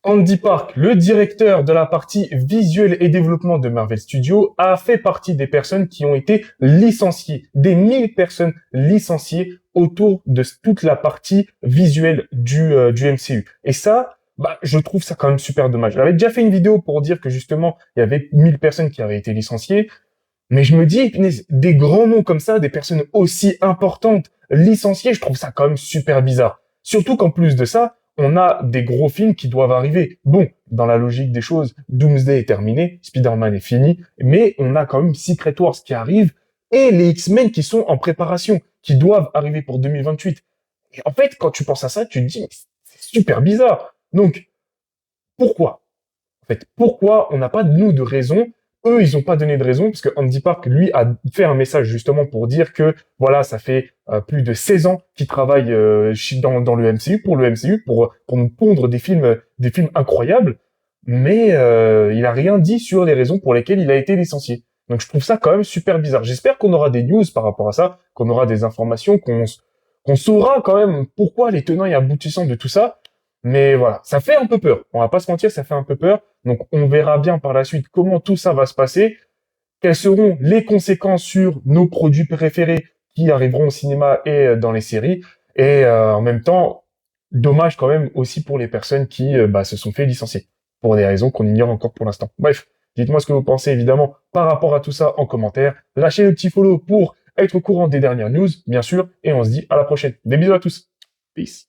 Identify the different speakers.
Speaker 1: Andy Park, le directeur de la partie visuel et développement de Marvel Studios, a fait partie des personnes qui ont été licenciées, des 1000 personnes licenciées autour de toute la partie visuelle du MCU. Et ça, je trouve ça quand même super dommage. J'avais déjà fait une vidéo pour dire que justement, il y avait 1000 personnes qui avaient été licenciées, mais je me dis, punaise, des grands noms comme ça, des personnes aussi importantes licenciées, je trouve ça quand même super bizarre. Surtout qu'en plus de ça, on a des gros films qui doivent arriver. Bon, dans la logique des choses, Doomsday est terminé, Spider-Man est fini, mais on a quand même Secret Wars qui arrive et les X-Men qui sont en préparation, qui doivent arriver pour 2028. Et en fait, quand tu penses à ça, tu te dis, mais c'est super bizarre. Donc, pourquoi? En fait, pourquoi on n'a pas, nous, de raison? Eux, ils n'ont pas donné de raison, parce que Andy Park, lui, a fait un message justement pour dire que, voilà, ça fait plus de 16 ans qu'il travaille dans le MCU, pour le MCU, pour nous pondre des films incroyables, mais il a rien dit sur les raisons pour lesquelles il a été licencié. Donc je trouve ça quand même super bizarre. J'espère qu'on aura des news par rapport à ça, qu'on aura des informations, qu'on saura quand même pourquoi les tenants et aboutissants de tout ça. Mais voilà, ça fait un peu peur. On va pas se mentir, ça fait un peu peur. Donc on verra bien par la suite comment tout ça va se passer, quelles seront les conséquences sur nos produits préférés qui arriveront au cinéma et dans les séries. Et en même temps, dommage quand même aussi pour les personnes qui se sont fait licencier pour des raisons qu'on ignore encore pour l'instant. Bref, dites-moi ce que vous pensez évidemment par rapport à tout ça en commentaire. Lâchez le petit follow pour être au courant des dernières news, bien sûr, et on se dit à la prochaine. Des bisous à tous. Peace.